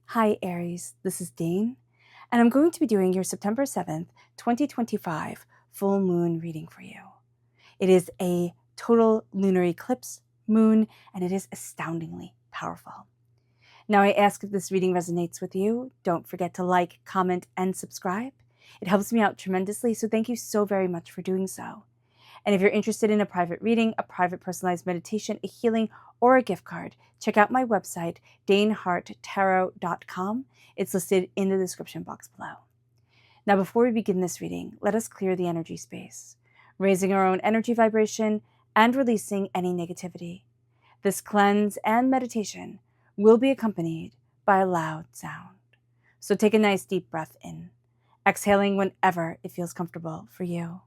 Hi Aries, this is Dane, and I'm going to be doing your September 7th, 2025 full moon reading for you. It is a total lunar eclipse moon, and it is astoundingly powerful. Now I ask if this reading resonates with you, don't forget to like, comment, and subscribe. It helps me out tremendously, so thank you so very much for doing so. And if you're interested in a private reading, a private personalized meditation, a healing, or a gift card, check out my website, daneharttarot.com. It's listed in the description box below. Now, before we begin this reading, let us clear the energy space, raising our own energy vibration and releasing any negativity. This cleanse and meditation will be accompanied by a loud sound. So take a nice deep breath in, exhaling whenever it feels comfortable for you.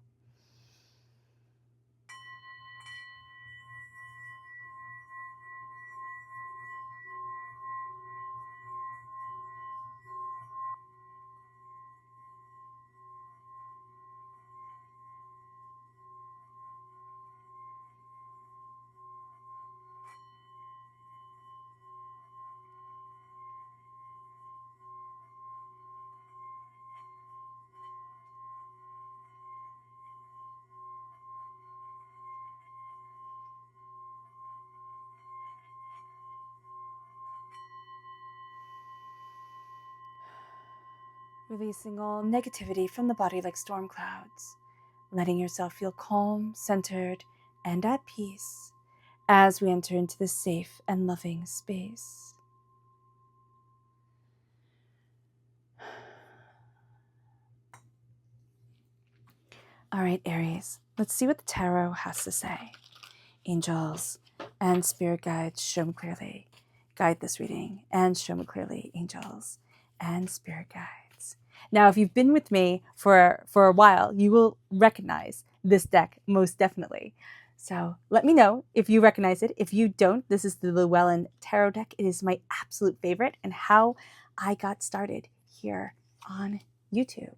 Releasing all negativity from the body like storm clouds, letting yourself feel calm, centered, and at peace as we enter into this safe and loving space. All right, Aries, let's see what the tarot has to say. Angels and spirit guides, show me clearly. Guide this reading and show me clearly, angels and spirit guides. Now, if you've been with me for a while, you will recognize this deck most definitely. So let me know if you recognize it. If you don't, this is the Llewellyn Tarot deck. It is my absolute favorite and how I got started here on YouTube.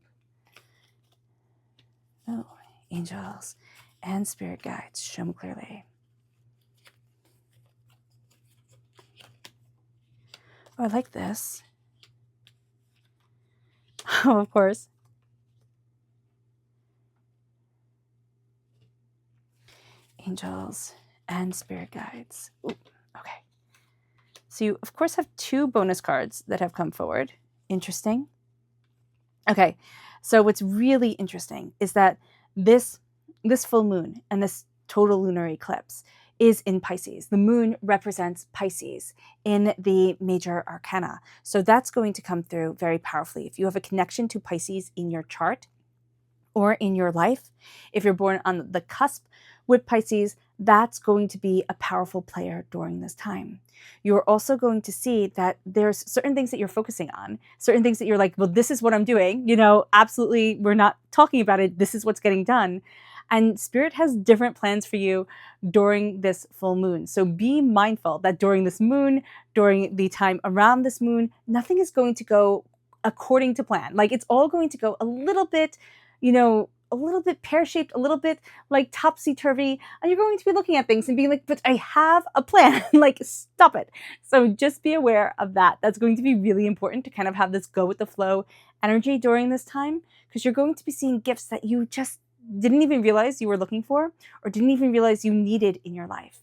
Oh, angels and spirit guides, show me clearly. Oh, I like this. Oh, of course. Angels and spirit guides. Ooh, okay. So you, of course, have two bonus cards that have come forward. Interesting. Okay. So what's really interesting is that this full moon and this total lunar eclipse is in Pisces. The moon represents Pisces in the major arcana. So that's going to come through very powerfully. If you have a connection to Pisces in your chart or in your life, if you're born on the cusp with Pisces, that's going to be a powerful player during this time. You're also going to see that there's certain things that you're focusing on, certain things that you're like, well, this is what I'm doing, absolutely, we're not talking about it, this is what's getting done. And Spirit has different plans for you during this full moon. So be mindful that during this moon, during the time around this moon, nothing is going to go according to plan. Like, it's all going to go a little bit, a little bit pear-shaped, a little bit like topsy-turvy, and you're going to be looking at things and being like, but I have a plan. Like, stop it. So just be aware of that. That's going to be really important to kind of have this go with the flow energy during this time, because you're going to be seeing gifts that you just didn't even realize you were looking for or didn't even realize you needed in your life.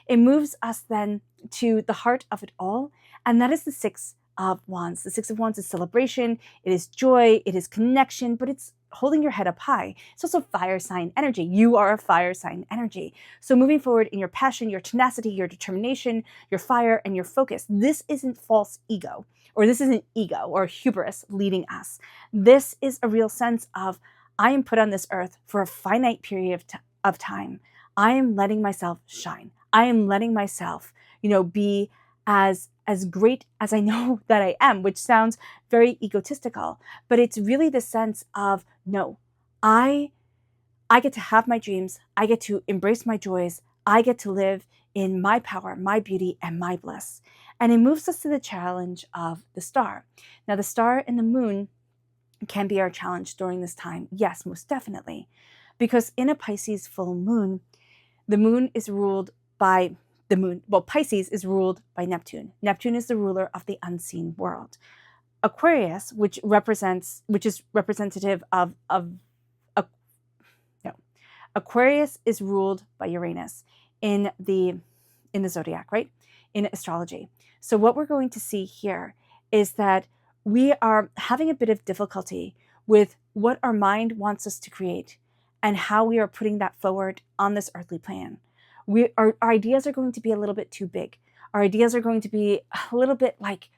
It moves us then to the heart of it all, and that is the Six of Wands. The Six of Wands is celebration, it is joy, it is connection, but it's holding your head up high. It's also fire sign energy. You are a fire sign energy. So moving forward in your passion, your tenacity, your determination, your fire, and your focus, this isn't false ego, or this isn't ego or hubris leading us. This is a real sense of, I am put on this earth for a finite period of time. I am letting myself shine. I am letting myself, be as great as I know that I am, which sounds very egotistical, but it's really the sense of, no, I get to have my dreams. I get to embrace my joys. I get to live in my power, my beauty, and my bliss. And it moves us to the challenge of the star. Now, the star and the moon can be our challenge during this time. Yes, most definitely. Because in a Pisces full moon, the moon is ruled by the moon. Well, Pisces is ruled by Neptune. Neptune is the ruler of the unseen world. Aquarius, which is representative of no, Aquarius is ruled by Uranus in the zodiac, right? In astrology. So what we're going to see here is that we are having a bit of difficulty with what our mind wants us to create and how we are putting that forward on this earthly plan. Our ideas are going to be a little bit too big. Our ideas are going to be a little bit like,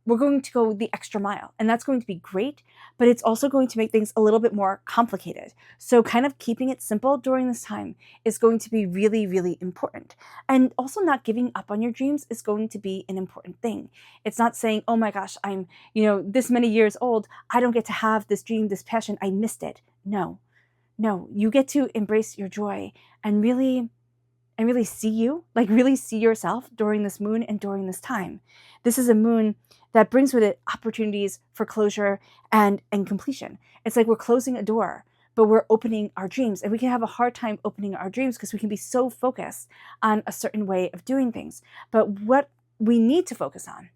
we're going to go the extra mile, and that's going to be great, but it's also going to make things a little bit more complicated. So kind of keeping it simple during this time is going to be really, really important. And also not giving up on your dreams is going to be an important thing. It's not saying, oh my gosh, I'm, this many years old, I don't get to have this dream, this passion, I missed it. No, you get to embrace your joy and really see you, like really see yourself during this moon and during this time. This is a moon that brings with it opportunities for closure and completion. It's like we're closing a door, but we're opening our dreams. And we can have a hard time opening our dreams because we can be so focused on a certain way of doing things. But what we need to focus on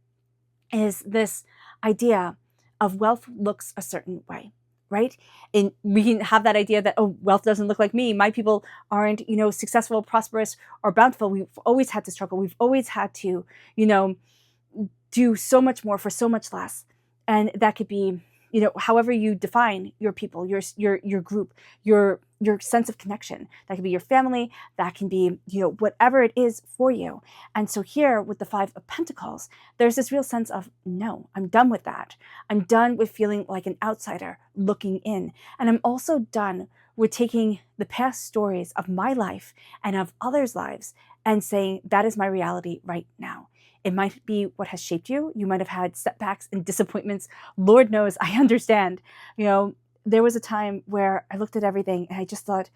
is this idea of wealth looks a certain way. Right? And we can have that idea that, oh, wealth doesn't look like me. My people aren't, successful, prosperous, or bountiful. We've always had to struggle. We've always had to, do so much more for so much less. And that could be, however you define your people, your group, your sense of connection. That could be your family. That can be, whatever it is for you. And so here with the Five of Pentacles, there's this real sense of, no, I'm done with that. I'm done with feeling like an outsider looking in. And I'm also done with taking the past stories of my life and of others' lives and saying, that is my reality right now. It might be what has shaped you. You might have had setbacks and disappointments. Lord knows, I understand. There was a time where I looked at everything and I just thought,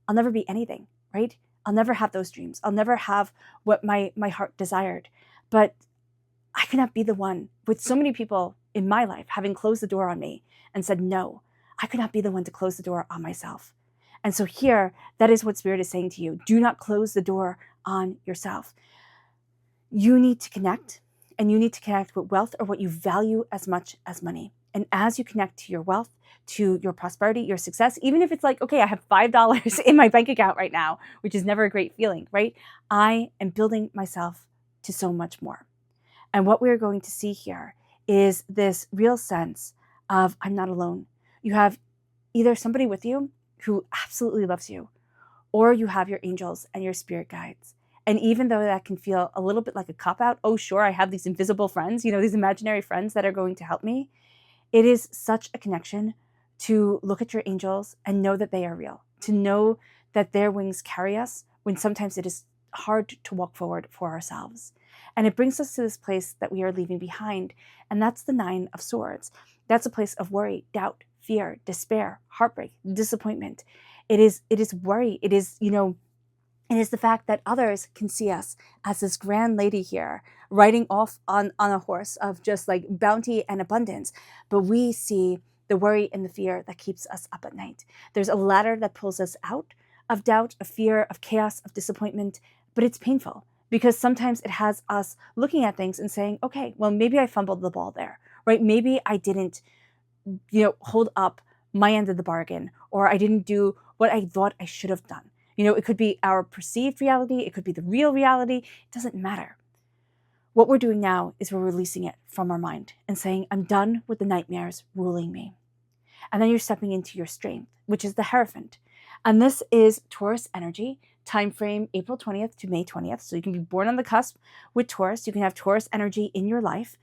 I'll never be anything, right? I'll never have those dreams. I'll never have what my heart desired. But I could not be the one, with so many people in my life having closed the door on me and said, no, I could not be the one to close the door on myself. And so here, that is what Spirit is saying to you. Do not close the door on yourself. You need to connect, and you need to connect with wealth or what you value as much as money. And as you connect to your wealth, to your prosperity, your success, even if it's like, okay, I have $5 in my bank account right now, which is never a great feeling, right? I am building myself to so much more. And what we're going to see here is this real sense of, I'm not alone. You have either somebody with you who absolutely loves you, or you have your angels and your spirit guides. And even though that can feel a little bit like a cop-out, oh, sure, I have these invisible friends, these imaginary friends that are going to help me. It is such a connection to look at your angels and know that they are real, to know that their wings carry us when sometimes it is hard to walk forward for ourselves. And it brings us to this place that we are leaving behind. And that's the Nine of Swords. That's a place of worry, doubt, fear, despair, heartbreak, disappointment. It is worry. It is, it is the fact that others can see us as this grand lady here riding off on a horse of just like bounty and abundance. But we see the worry and the fear that keeps us up at night. There's a ladder that pulls us out of doubt, of fear, of chaos, of disappointment, but it's painful because sometimes it has us looking at things and saying, okay, well, maybe I fumbled the ball there, right? Maybe I didn't, hold up my end of the bargain, or I didn't do what I thought I should have done. It could be our perceived reality. It could be the real reality. It doesn't matter. What we're doing now is we're releasing it from our mind and saying, I'm done with the nightmares ruling me. And then you're stepping into your strength, which is the Hierophant. And this is Taurus energy, time frame April 20th to May 20th. So you can be born on the cusp with Taurus. You can have Taurus energy in your life.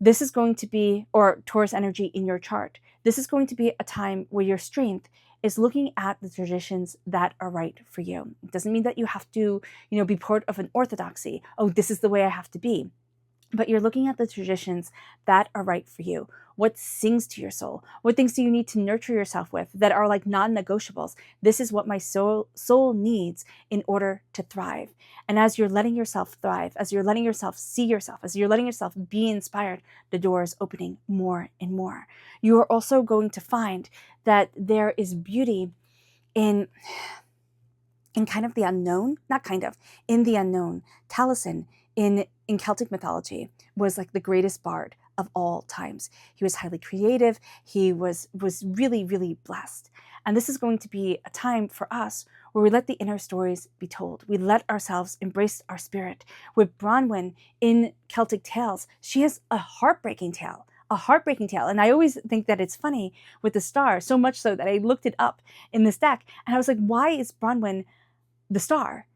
This is going to be, or Taurus energy in your chart. This is going to be a time where your strength is looking at the traditions that are right for you. It doesn't mean that you have to, be part of an orthodoxy. Oh, this is the way I have to be. But you're looking at the traditions that are right for you. What sings to your soul? What things do you need to nurture yourself with that are like non-negotiables? This is what my soul needs in order to thrive. And as you're letting yourself thrive, as you're letting yourself see yourself, as you're letting yourself be inspired, the door is opening more and more. You are also going to find that there is beauty in in kind of the unknown, not kind of, in the unknown. Taliesin in Celtic mythology was like the greatest bard of all times. He was highly creative. He was really, really blessed. And this is going to be a time for us where we let the inner stories be told. We let ourselves embrace our spirit. With Bronwyn in Celtic tales, she has a heartbreaking tale. And I always think that it's funny with the star, so much so that I looked it up in this deck. And I was like, why is Bronwyn the star?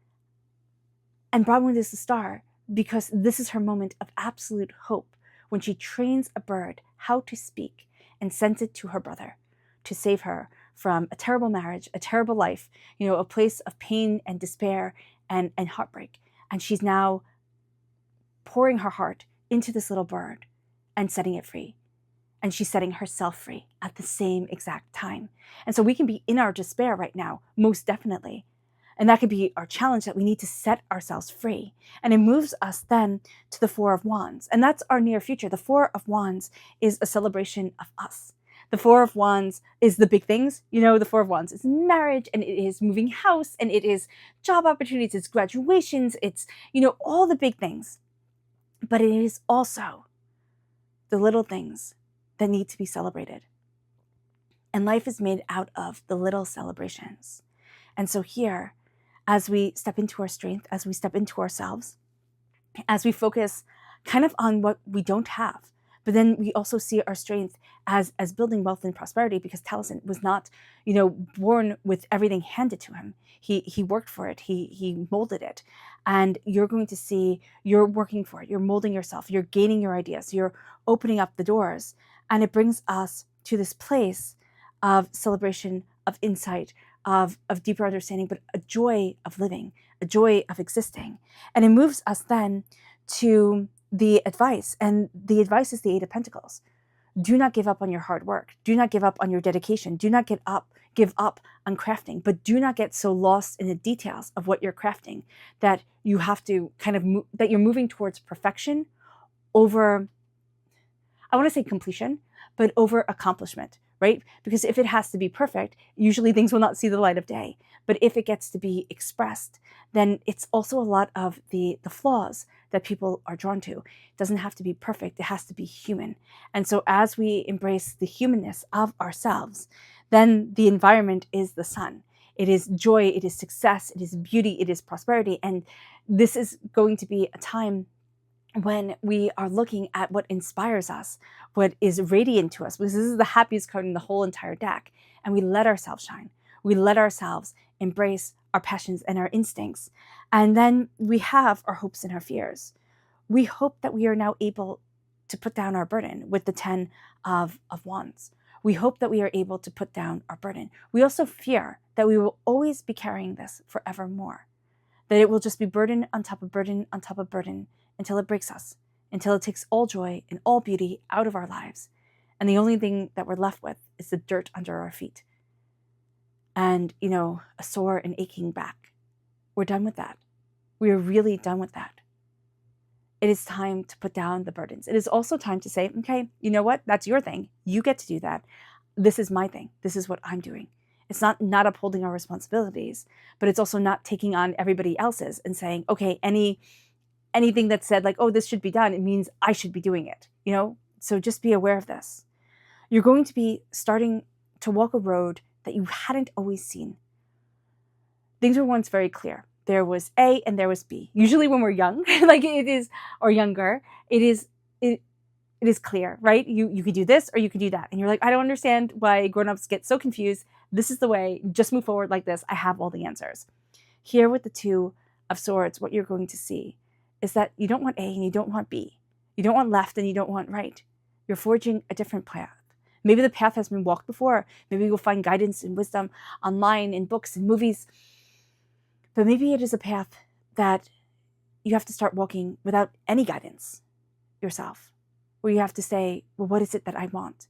And Bronwyn is the star because this is her moment of absolute hope when she trains a bird how to speak and sends it to her brother to save her from a terrible marriage, a terrible life, a place of pain and despair and heartbreak. And she's now pouring her heart into this little bird and setting it free. And she's setting herself free at the same exact time. And so we can be in our despair right now, most definitely. And that could be our challenge, that we need to set ourselves free. And it moves us then to the Four of Wands. And that's our near future. The Four of Wands is a celebration of us. The Four of Wands is the big things. The Four of Wands is marriage, and it is moving house, and it is job opportunities, it's graduations, it's, all the big things. But it is also the little things that need to be celebrated. And life is made out of the little celebrations. And so here, as we step into our strength, as we step into ourselves, as we focus kind of on what we don't have, but then we also see our strength as building wealth and prosperity, because Taliesin was not, born with everything handed to him. He worked for it. He molded it. And you're going to see you're working for it. You're molding yourself. You're gaining your ideas. You're opening up the doors. And it brings us to this place of celebration, of insight, of deeper understanding, but a joy of living, a joy of existing. And it moves us then to the advice. And the advice is the Eight of Pentacles. Do not give up on your hard work. Do not give up on your dedication. Do not give up on crafting, but do not get so lost in the details of what you're crafting that you have to kind of that you're moving towards perfection over, I want to say completion, but over accomplishment, right? Because if it has to be perfect, usually things will not see the light of day. But if it gets to be expressed, then it's also a lot of the flaws that people are drawn to. It doesn't have to be perfect. It has to be human. And so as we embrace the humanness of ourselves, then the environment is the sun. It is joy. It is success. It is beauty. It is prosperity. And this is going to be a time when we are looking at what inspires us, what is radiant to us, because this is the happiest card in the whole entire deck. And we let ourselves shine. We let ourselves embrace our passions and our instincts. And then we have our hopes and our fears. We hope that we are now able to put down our burden with the 10 of Wands. We hope that we are able to put down our burden. We also fear that we will always be carrying this forevermore, that it will just be burden on top of burden on top of burden until it breaks us, until it takes all joy and all beauty out of our lives. And the only thing that we're left with is the dirt under our feet. And, a sore and aching back. We're done with that. We are really done with that. It is time to put down the burdens. It is also time to say, okay, you know what? That's your thing. You get to do that. This is my thing. This is what I'm doing. It's not upholding our responsibilities, but it's also not taking on everybody else's and saying, okay, anything that said like, oh, this should be done, it means I should be doing it, So just be aware of this. You're going to be starting to walk a road that you hadn't always seen. Things were once very clear. There was A and there was B. Usually when we're young, or younger, it is clear, right? You could do this or you could do that. And you're like, I don't understand why grown-ups get so confused. This is the way, just move forward like this. I have all the answers. Here with the Two of Swords, what you're going to see is that you don't want A and you don't want B. You don't want left and you don't want right. You're forging a different path. Maybe the path has been walked before. Maybe you'll find guidance and wisdom online, in books and movies. But maybe it is a path that you have to start walking without any guidance yourself, where you have to say, well, what is it that I want?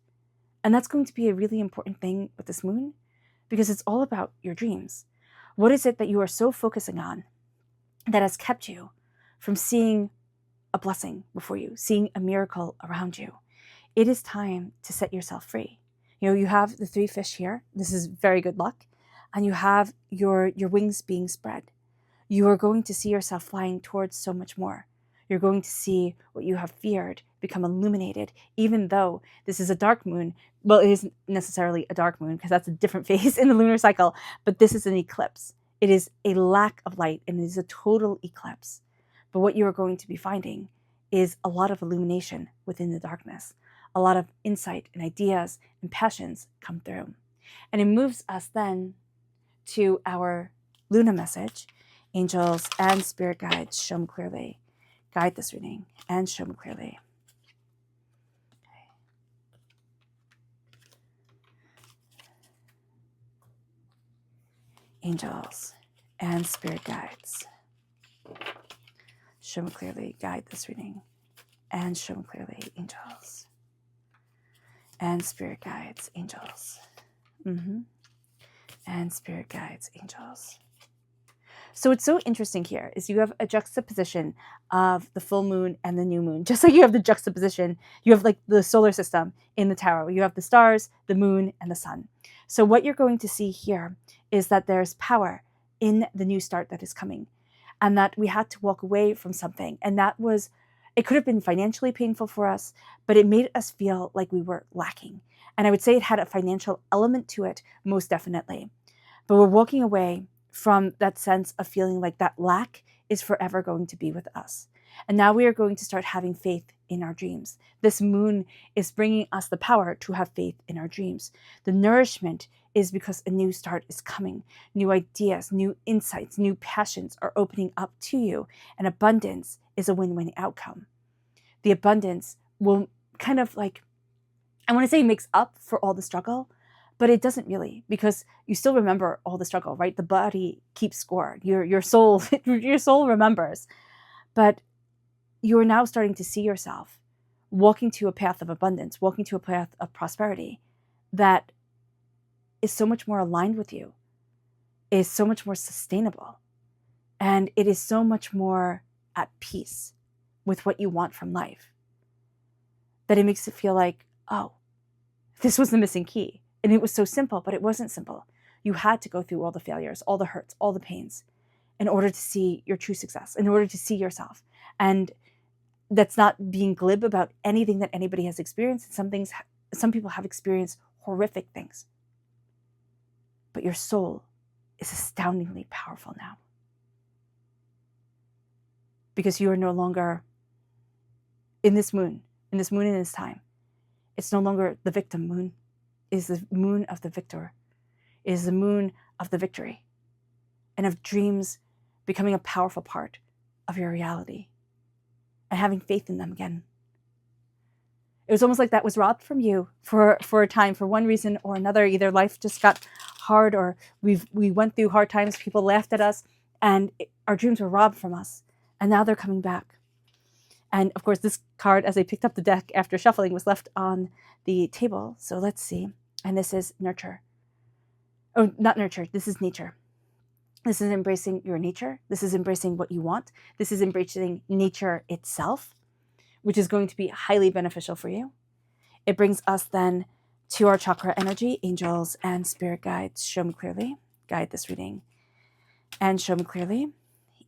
And that's going to be a really important thing with this moon, because it's all about your dreams. What is it that you are so focusing on that has kept you from seeing a blessing before you, seeing a miracle around you? It is time to set yourself free. You have the 3 fish here. This is very good luck. and you have your wings being spread. You are going to see yourself flying towards so much more. You're going to see what you have feared become illuminated, even though this is a dark moon. Well, it isn't necessarily a dark moon because that's a different phase in the lunar cycle, but this is an eclipse. It is a lack of light and it is a total eclipse. But what you are going to be finding is a lot of illumination within the darkness. A lot of insight and ideas and passions come through. And it moves us then to our Luna message. Angels and spirit guides, show me clearly. Guide this reading and show me clearly. Okay. Angels and spirit guides, show me clearly. Guide this reading and show me clearly. Angels and spirit guides, angels. And spirit guides, angels. So what's so interesting here is you have a juxtaposition of the full moon and the new moon. Just like you have the juxtaposition, you have like the solar system in the tarot. You have the stars, the moon, and the sun. So what you're going to see here is that there's power in the new start that is coming, and that we had to walk away from something. And that was, it could have been financially painful for us, but it made us feel like we were lacking. And I would say it had a financial element to it, most definitely. But we're walking away from that sense of feeling like that lack is forever going to be with us. And now we are going to start having faith in our dreams. This moon is bringing us the power to have faith in our dreams. The nourishment is because a new start is coming. New ideas, new insights, new passions are opening up to you. And abundance is a win-win outcome. The abundance will kind of like, I want to say makes up for all the struggle, but it doesn't really, because you still remember all the struggle, right? The body keeps score. Your soul, your soul remembers. But you are now starting to see yourself walking to a path of abundance, walking to a path of prosperity that is so much more aligned with you, is so much more sustainable, and it is so much more at peace with what you want from life, that it makes it feel like, oh, this was the missing key. And it was so simple, but it wasn't simple. You had to go through all the failures, all the hurts, all the pains in order to see your true success, in order to see yourself. And that's not being glib about anything that anybody has experienced. Some people have experienced horrific things. But your soul is astoundingly powerful now. Because you are no longer in this moon in this time. It's no longer the victim moon. It is the moon of the victor. It is the moon of the victory and of dreams becoming a powerful part of your reality and having faith in them again. It was almost like that was robbed from you for a time, for one reason or another. Either life just got hard, or we went through hard times, people laughed at us, and our dreams were robbed from us. And now they're coming back. And of course, this card, as I picked up the deck after shuffling, was left on the table. So let's see. And this is nurture. Oh, not nurture. This is nature. This is embracing your nature. This is embracing what you want. This is embracing nature itself, which is going to be highly beneficial for you. It brings us then to our chakra energy, angels and spirit guides. Show me clearly. Guide this reading. And show me clearly.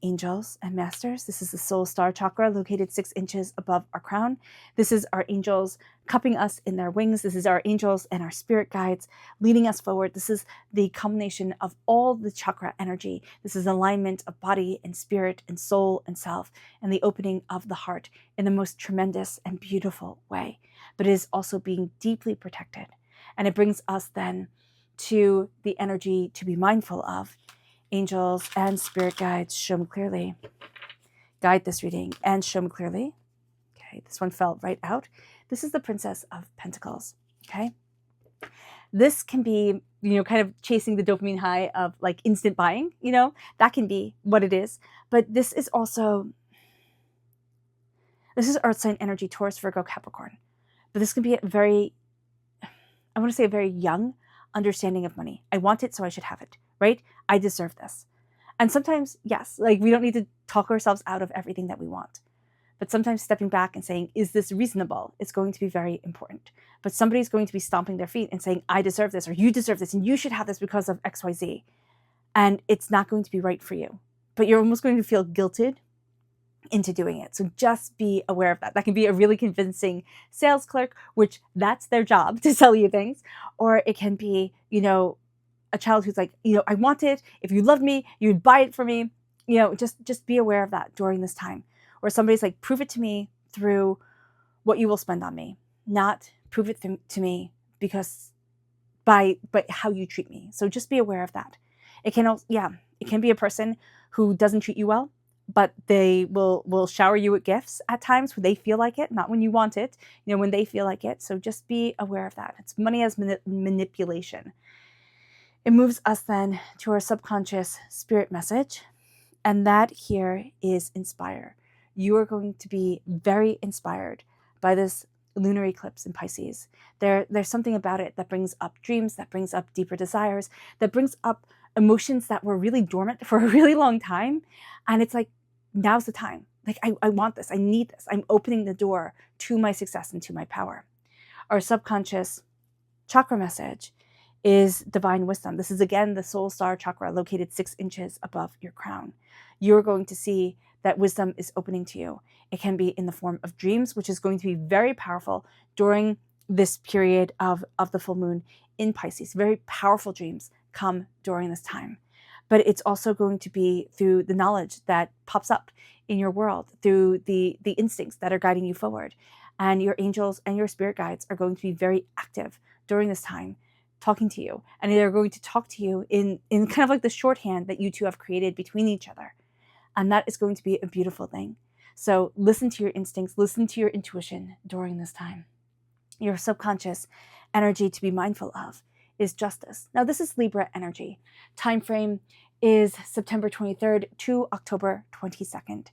Angels and masters. This is the soul star chakra located 6 inches above our crown. This is our angels cupping us in their wings. This is our angels and our spirit guides leading us forward. This is the combination of all the chakra energy. This is alignment of body and spirit and soul and self, and the opening of the heart in the most tremendous and beautiful way. But it is also being deeply protected. And it brings us then to the energy to be mindful of. Angels and spirit guides, show me clearly. Guide this reading and show me clearly. Okay, this one fell right out. This is the Princess of Pentacles, okay? This can be, kind of chasing the dopamine high of like instant buying, that can be what it is. But this is also, this is Earth sign energy, Taurus, Virgo, Capricorn. But this can be a very young understanding of money. I want it, so I should have it, right? I deserve this. And sometimes, yes, like we don't need to talk ourselves out of everything that we want. But sometimes stepping back and saying, is this reasonable? It's going to be very important. But somebody's going to be stomping their feet and saying, I deserve this, or you deserve this, and you should have this because of XYZ. and it's not going to be right for you, but you're almost going to feel guilted into doing it. So just be aware of that. That can be a really convincing sales clerk, which that's their job, to sell you things. Or it can be, a child who's like, I want it. If you loved me, you'd buy it for me. Just be aware of that during this time. Or somebody's like, prove it to me through what you will spend on me, not prove it to me because by how you treat me. So just be aware of that. It can also, it can be a person who doesn't treat you well, but they will shower you with gifts at times when they feel like it, not when you want it, when they feel like it. So just be aware of that. It's money as manipulation. It moves us then to our subconscious spirit message, and that here is inspire. You are going to be very inspired by this lunar eclipse in Pisces. There's something about it that brings up dreams, that brings up deeper desires, that brings up emotions that were really dormant for a really long time. And it's like, now's the time. Like, I want this. I need this. I'm opening the door to my success and to my power. Our subconscious chakra message is divine wisdom. This is, again, the soul star chakra located 6 inches above your crown. You're going to see that wisdom is opening to you. It can be in the form of dreams, which is going to be very powerful during this period of the full moon in Pisces. Very powerful dreams come during this time. But it's also going to be through the knowledge that pops up in your world, through the instincts that are guiding you forward. And your angels and your spirit guides are going to be very active during this time, talking to you. And they're going to talk to you in kind of like the shorthand that you two have created between each other. And that is going to be a beautiful thing. So listen to your instincts, listen to your intuition during this time. Your subconscious energy to be mindful of is justice. Now, this is Libra energy. Time frame is September 23rd to October 22nd.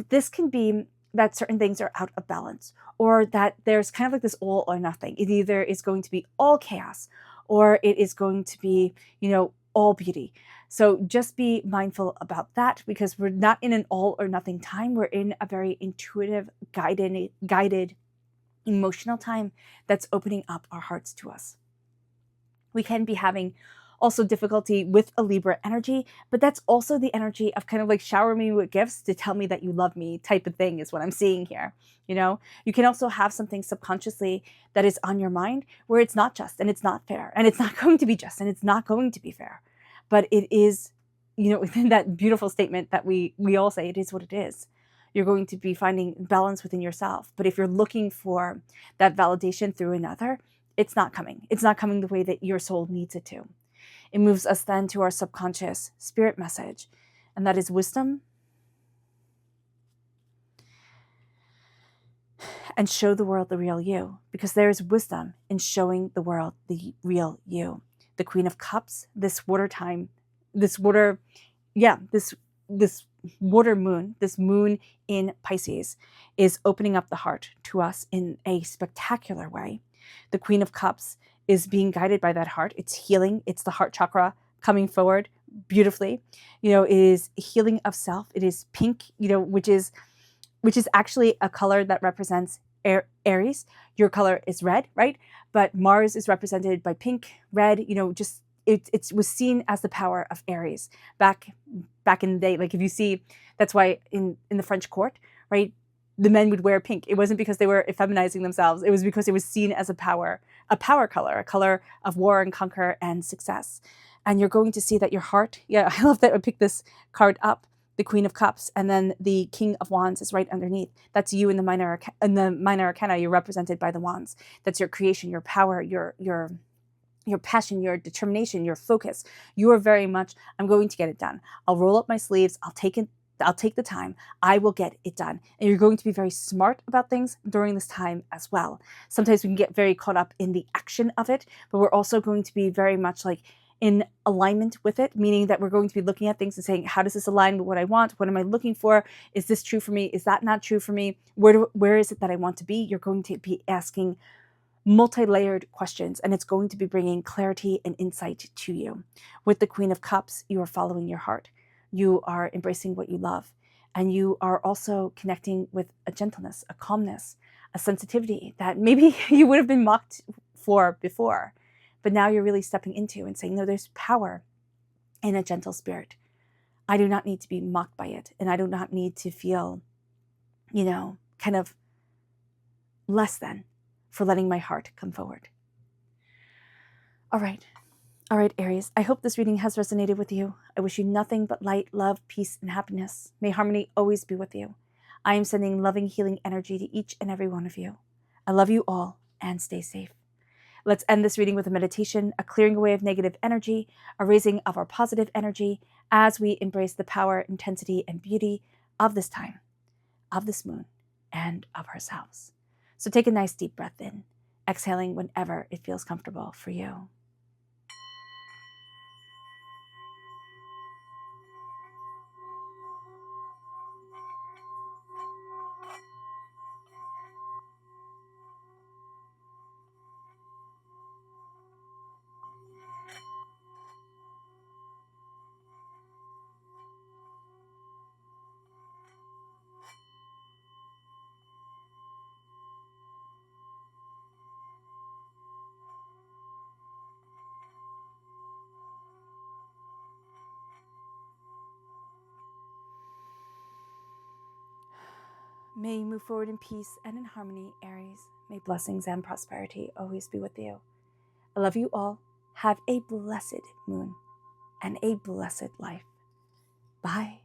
This can be that certain things are out of balance, or that there's kind of like this all or nothing. It either is going to be all chaos, or it is going to be, all beauty. So just be mindful about that, because we're not in an all or nothing time. We're in a very intuitive, guided, emotional time that's opening up our hearts to us. We can be having also difficulty with a Libra energy, but that's also the energy of kind of like shower me with gifts to tell me that you love me type of thing is what I'm seeing here. You can also have something subconsciously that is on your mind where it's not just and it's not fair and it's not going to be just and it's not going to be fair. But it is, within that beautiful statement that we all say, it is what it is. You're going to be finding balance within yourself. But if you're looking for that validation through another, it's not coming. It's not coming the way that your soul needs it to. It moves us then to our subconscious spirit message, and that is wisdom. And show the world the real you, because there is wisdom in showing the world the real you. The Queen of Cups, this water moon, this moon in Pisces is opening up the heart to us in a spectacular way. The Queen of Cups is being guided by that heart. It's healing. It's the heart chakra coming forward beautifully. It is healing of self. It is pink, which is actually a color that represents Aries. Your color is red, right? But Mars is represented by pink, red, it was seen as the power of Aries back in the day. Like if you see, that's why in the French court, right, the men would wear pink. It wasn't because they were effeminizing themselves. It was because it was seen as a power color, a color of war and conquer and success. And you're going to see that your heart, I love that I picked this card up, the Queen of Cups, and then the King of Wands is right underneath. That's you in the minor arcana. You're represented by the wands. That's your creation, your power, your passion, your determination, your focus. You are very much, I'm going to get it done. I'll roll up my sleeves. I'll take the time. I will get it done. And you're going to be very smart about things during this time as well. Sometimes we can get very caught up in the action of it, but we're also going to be very much like in alignment with it, meaning that we're going to be looking at things and saying, how does this align with what I want? What am I looking for? Is this true for me? Is that not true for me? Where is it that I want to be? You're going to be asking multi-layered questions, and it's going to be bringing clarity and insight to you. With the Queen of Cups, you are following your heart. You are embracing what you love, and you are also connecting with a gentleness, a calmness, a sensitivity that maybe you would have been mocked for before, but now you're really stepping into and saying, no, there's power in a gentle spirit. I do not need to be mocked by it, and I do not need to feel, kind of less than for letting my heart come forward. All right, Aries. I hope this reading has resonated with you. I wish you nothing but light, love, peace, and happiness. May harmony always be with you. I am sending loving, healing energy to each and every one of you. I love you all, and stay safe. Let's end this reading with a meditation, a clearing away of negative energy, a raising of our positive energy as we embrace the power, intensity, and beauty of this time, of this moon, and of ourselves. So take a nice deep breath in, exhaling whenever it feels comfortable for you. May you move forward in peace and in harmony, Aries. May blessings and prosperity always be with you. I love you all. Have a blessed moon and a blessed life. Bye.